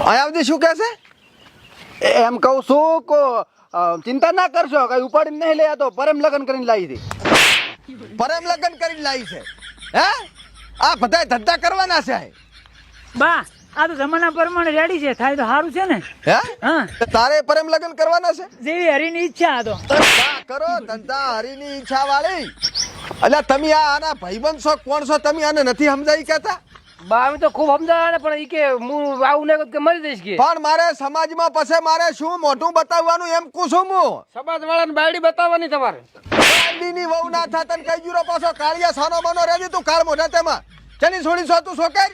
આયાવજી શું કહે છે? એમ કહું છું કે ચિંતા ના કરશો, કઈ ઉપાડીને નહીં લઈ, આ તો પરમ લગ્ન કરીને લાવી હતી. પરમ લગ્ન કરીને લાવી છે? હે, આ બધા ધંધા કરવાના છે? બા આ તો જમાના પ્રમાણે રેડી છે, થાય તો સારું છે ને. હે, હા તારે પરમ લગ્ન કરવાના છે? જેવી હરીની ઈચ્છા આ તો. ધંધા કરો, ધંધા હરીની ઈચ્છા વાળી. એટલે તમે આના ભાઈબંધ છો, કોણ છો તમે? આને નથી સમજાઈ કેતા? બા અમે તો ખૂબ સમજાવે પણ ઈ કે હું આવું ને કે મરી જઈશ કે. પણ મારે સમાજમાં પછી મારે શું મોઢું બતાવવાનું એમ પૂછું હું. સમાજ વાળાને બાયડી બતાવવાની તમારે. બાયડીની વહુ ના થા તને કઈ જુરો પાછો કાળિયા સાનો માનો રેજી તું કાળ મોઢા તેમાં ચની છોડી છો તું છોકર?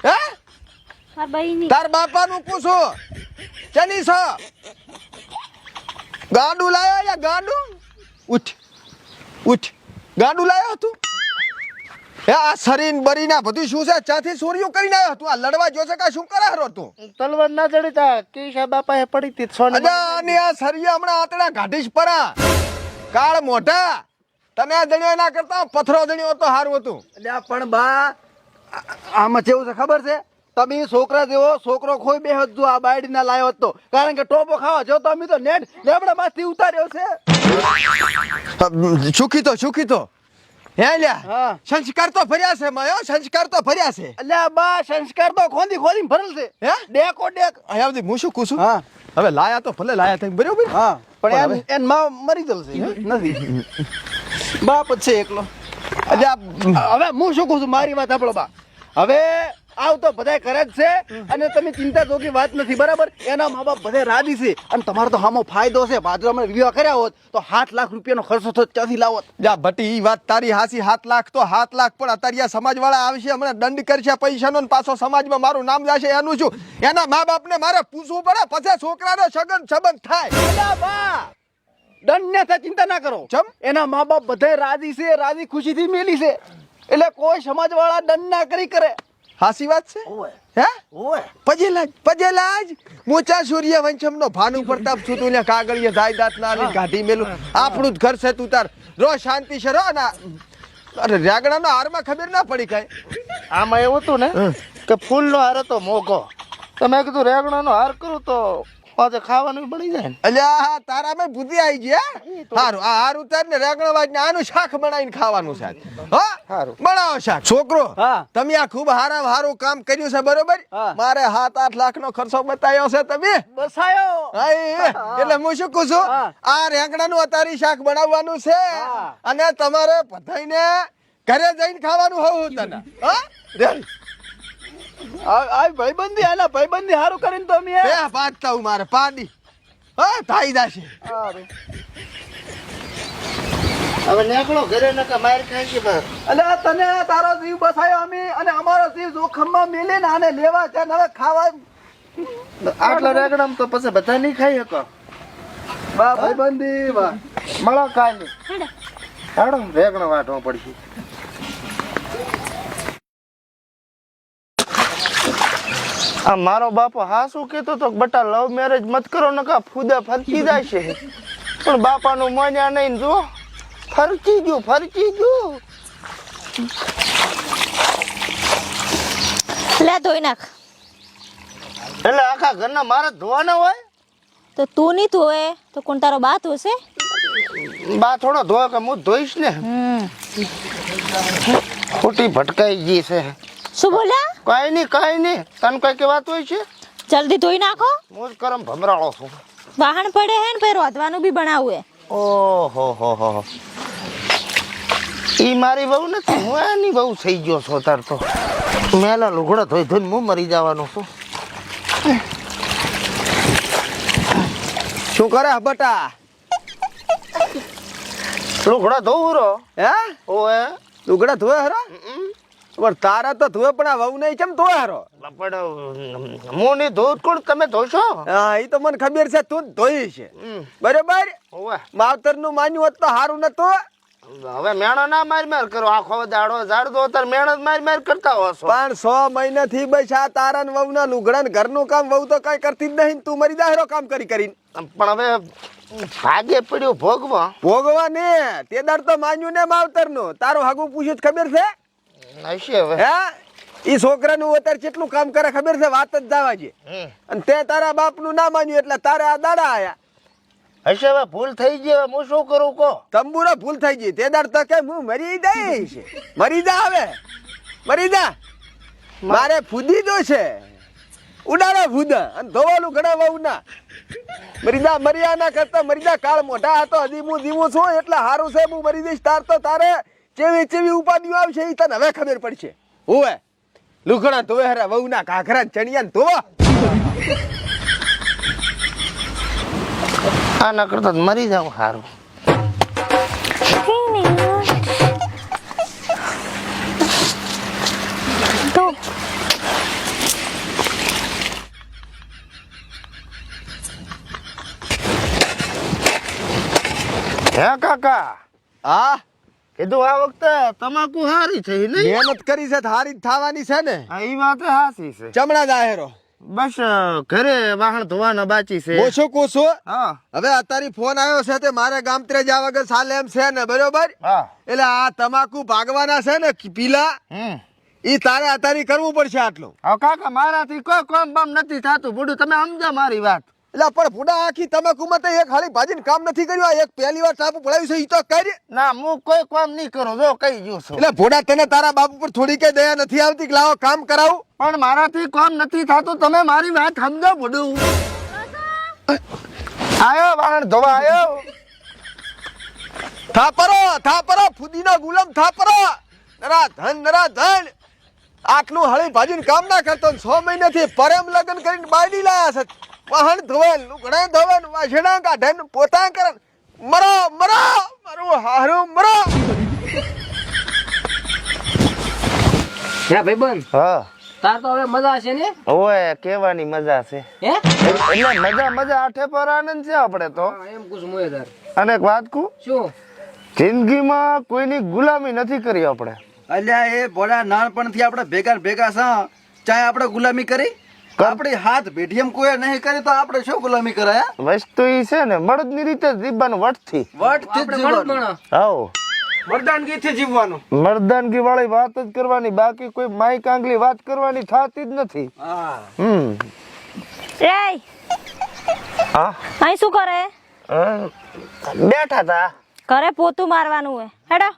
હે, તાર બાપાનું પૂછું ચની છો? ગાંડું લાયો યા ગાંડું? ઉઠ ઉઠ, ગાંડું લાયો તું? હે, આ શરીર બરીના બધું શું છે? ચાથી સોરિયું કરીને આવ્યો તું? આ લડવા જોશે કે શું કરે હરો તું? તલવાર ના ચડી તા કેશા બાપા એ પડી તી સોની. અજા અને આ શરીર હમણાં આતડા ગાઢીશ પરા કાળ મોઢા. તને આ દણ્યો ના કરતા પથરો દણ્યો તો સારું હતું. એટલે પણ બા આમાં કેવું છે ખબર છે? તમે છોકરા જેવો છોકરો ખોઈ બે હતો આ બાયડી ના લાયો હતો, કારણ કે ટોપો ખાવા જો તો અમે તો નેટ લેબડા માંથી ઉતાર્યો છે. સુખી તો હે લ્યા, સંસ્કાર તો ભર્યા છે માયો, સંસ્કાર તો ભર્યા છે. એટલે બા સંસ્કાર તો ખોદી ખોદીને ભરેલ છે. હે, ડેકો ડેક આયાવદી હું શું કહું છું? હા, હવે લાયા તો ભલે લાયા થઈ બરોબર. હા, પણ એન માં મરી જલશે નથી, બાપ જ છે એકલો. એટલે હવે હું શું કહું છું, મારી વાત સાંભળો બા. હવે આવ તો બધા કરે જ છે, અને તમે ચિંતા જોગી વાત નથી બરાબર. એના મા બાપ બધે રાજી છે, અને તમારો તો હામો ફાયદો છે. બાજુ અમે વિવાહ કર્યા હોત તો 7 લાખ રૂપિયાનો ખર્ચો તો ત્યાંથી લાવોત. જા ભટી, ઈ વાત તારી હાસી. 7 લાખ તો 7 લાખ, પણ અત્યારે સમાજ વાળા આવશે હમણાં દંડ કરશે પૈસાનો, ને પાછો સમાજમાં મારું નામ જશે. એનું શું? એના મા બાપ ને મારે પૂછવું પડે, પછી છોકરાનો સગન સંબંધ થાય. બા દંડ ને ચિંતા ના કરો. ચમ એના મા બાપ બધે રાજી છે, રાજી ખુશીથી મેલી છે, એટલે કોઈ સમાજ વાળા દંડ ના કરી કરે. હાસી વાત છે? હે, પજેલાજ મોચા સૂર્ય વંશમ નો ભાનુ પ્રતાપ છું તું. કાગળિયા જાય દાંત ના કાઢી મેલું. આપણું જ ઘર છે, તું તાર રો શાંતિ છે રો ના. અરે રેગડા નો હારમાં ખબર ના પડી કઈ. આમાં એવું હતું ને કે ફૂલ નો હાર હતો મોઘો, તો મેં કીધું રેગણા નો હાર કરું તો પાછે ખાવાનું બની જાય ને. અલ્યા તારા મેં બુદ્ધિ આવી ગઈ. સારું, આ હાર ઉતાર ને રેગણા વાજ ને આનું શાક બનાવીને ખાવાનું છે. હા, બનાવો શાક. છોકરો તમે આ ખૂબ હારું કામ કર્યું છે બરોબર. મારે 7-8 લાખ નો ખર્ચો બતાવ્યો છે તમે બસાયો. એટલે હું શું કહું છું, આ રેગણા નું અતારી શાક બનાવવાનું છે, અને તમારે બધાઈને ઘરે જઈને ખાવાનું હોવું તને. હા, આ ભાઈબંધી, આના ભાઈબંધી હારું કરીને તો મે પાડતા હું મારે પાડી. હા, થાય જાશે. હવે નીકળો ઘરે નકા માર ખાઈ છે બસ. એટલે તને તારો જીવ બસાયો અમે, અને અમારો જીવ જોખમમાં મેલે ને આને લેવા છે. હવે ખાવા આટલા રેગડા તો પછી બધા નહીં ખાઈ શકો. બા ભાઈબંધી બા મળો કાલે હેડો રેગણા વાટવા પડશે. આ મારો બાપો હા શું કેતો તો બટા લવ મેરેજ મત કરો નકા ફૂદા ફરકી જાય છે, પણ બાપાનું માન્યા નહીં. જો ફરકી ગયું. લે ધોઈ નાખ. એટલે આખા ઘરના મારે ધોવાના હોય તો તું નહીં ધોવે તો કોણ તારો બા ધોશે? બા થોડો ધોવે કે હું ધોઈશ ને. ખોટી ભટકાઈ ગઈ છે. શું બોલ્યા? કઈ નહીં તને કઈ કે વાત હોય છે? જલ્દી ધોઈ નાખો. હું જ કરમ ભમરાળો છું. વાહણ પડે હે ને પછી રોધવાનું બી બનાવવું હે. ઓહો ઈ મારી બહુ નથી, હું એની બહુ થઈ ગયો છો. તાર તો મેલા લુગડા ધોઈને હું મરી જવાનો છું. શું કરે બટા? લુગડા ધોવું રો. હે, ઓએ લુગડા ધોવે હરો? પણ તારા તો ધોવે, પણ આ વહુ નહીં કેમ ધોવે હરો? પણ હું નહીં ધોઉં કોણ, તમે ધોશો? હા, એ તો મને ખબર છે, તું ધોઈ છે બરોબર. માવતર નું માન્યું હોત તો સારું નતું. હવે મેણો ના માર કરો, આખો દાડો ઝાડ દો તાર મેણો માર કરતા હો છો. પણ 6 મહિનાથી બસ આ તારા ને વહુ ના લુગડા ને ઘરનું કામ વહુ તો કઈ કરતી જ નહીં. તું મરી જાહેરો કામ કરીને. પણ હવે ભાગે પડ્યું ભોગવા ને તે દાડ તો માન્યું ને માવતર નું. તારું હાગું પૂછ્યું ખબર છે? હશે હવે. હે, ઈ છોકરાનું અત્યારે કેટલું કામ કરે ખબર છે? વાત જ જવા છે. અને તે તારા બાપનું ના માન્યું એટલે તારે આ દાડા આયા. હશે હવે ભૂલ થઈ ગઈ, હવે હું શું કરું કો? તંબુરો ભૂલ થઈ ગઈ. તે દાડ તો કે હું મરી જાય છે. મરી જા હવે, મરી જા. મારે ફૂદી દો છે, ઉડાડો ફૂદા અને ધોવાનું ઘણા વહુ ના. મરી જા, મર્યા ના કરતા મરી જા. કાળ મોઢા હતો હજી હું જીવું છું એટલે સારું છે. હું મરી જઈશ તાર તો તારે ચેવી ચેવી ઉપાધિઓ આવશે એ તને હવે ખબર પડશે. હોવે લુગડા ધોવે હરા વહુ ના ઘાઘરા ચણિયા ધોવા. આ ના કરતા મરી જાવ સારું. તો હે કાકા, હા કીધું આ વખતે તમાકુ હારી થઈ નહીં? મહેનત કરી છે હારી જ થવાની છે ને. હા, ઈ વાત હાસી છે. ચમડા જાહેરો બસ ઘરે વાહણ ધોવાના બાકી છે. ઓછું કુછું. હા હવે અત્યારે ફોન આવ્યો છે તે મારે ગામત્રે જા વગર ચાલે એમ છે ને, બરોબર? હા. એટલે આ તમાકુ ભાગવાના છે ને પીલા, ઈ તારે અત્યારે કરવું પડશે આટલું. હવે કાકા મારાથી કોઈ કામ બામ નથી થતું. બુડું તમે સમજો મારી વાત. એટલે પણ ભૂડા આખી તમાકુમાં તો એક હાલી ભાજીને કામ નથી કર્યું. આ એક પહેલી વાર સાપુ પડાવ્યું છે ઈ તો કરી. ના હું કોઈ કામ નહીં કરું, જો કઈ ગયું છું. એટલે ભૂડા તને તારા બાપ ઉપર થોડી કઈ દયા નથી આવતી કે લાવો કામ કરાવું? પણ મારાથી કામ નથી થતું. તમે મારી વાત સમજો બુડું. આયો વાહણ ધોવા આયો. થાપરો થાપરો ફુદીનો ગુલામ થાપરો. નરા ધન આટલું હળી ભાજીને કામ ના કરતો. 6 મહિનાથી પરમ લગ્ન કરીને બાયડી લાયા છે. વાહણ ધોવે, લુગડા ધોવે, વાસણા કાઢે, પોતા કરે. મરો મરો મારું હારું મરો. હે ભાઈબંધ, હા તાર તો હવે મજા છે ને? ઓય કેવાની મજા છે. હે એટલે મજા આઠે પર આનંદ છે આપણે તો. એમ કુછ મોય તાર. અને એક વાત કહું, શું? જિંદગીમાં કોઈની ગુલામી નથી કરી આપણે. અલ્યા એ ભોળા નાનપણથી આપણે ભેગા ભેગા છે. ચાહે આપણે ગુલામી કરી, આપણી હાથ ભેટીએમ કોઈ નહીં કરી તો આપણે શું ગુલામી કરે? વસ્તુ ઈ છે ને મળદની રીતે જીવવાનું વટથી. વટથી જ જીવવાનું. આવો મર્દાનગીથી જીવવાનું. મર્દાનગી વાળી વાત જ કરવાની, બાકી કોઈ માઈ કાંગલી વાત કરવાની થતી જ નથી. હા એ હા અહીં શું કરે? બેઠા તા. ઘરે પોતું મારવાનું હોય. હેડો.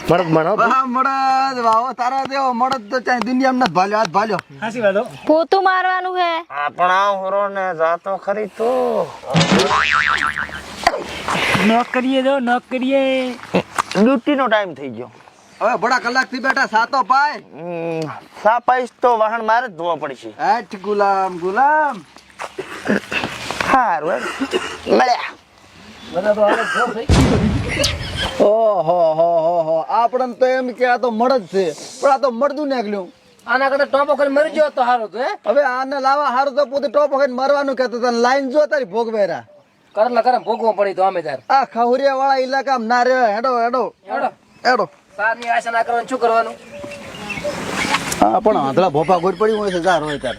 મરદ મનો વાહ મળદ, વાહ તારા જેવો મળદ તો ચાહે દુનિયામાં નથી ભાલ્યો. હાથ ભાલ્યો. હાસી વાલો. પોતું મારવાનું હે. આપણા હોરો ને જાતો ખરી તો નોક કરીએ તો નોક કરીએ. ડ્યુટી નો ટાઈમ થઈ ગયો. હવે ભોળા કલાકથી બેઠા સાતો પાય. સાપાઈશ તો વાહણ મારે જ ધોવા પડશે. હેઠ ગુલામ ગુલામ. હારું મળ્યા. ઓહો હો હો હો, આપણને તો એમ કે આ તો મળદ છે, પણ આ તો મળદું નીકળ્યું. આના કરતા ટોપો કરી મરી ગયો તો સારું તો. હે હવે આને લાવવા હારું તો પોતે ટોપ વખત મારવાનું કહેતો તને. લાઈન જો તારી ભોગવેરા. કરલા કરમ ભોગવો પડી તો અમે તાર. આ ખહુરિયા વાળા ઇલાકામાં ના રે. હેડો હેડો હેડો. હેડો. સારની આશા ના કરવાનું, શું કરવાનું? હા પણ આંધળા ભોપા ગોળ પડી હોય છે. જા રોય તાર.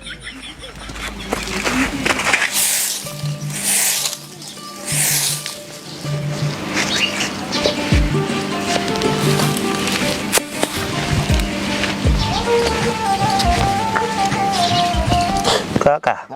કાકા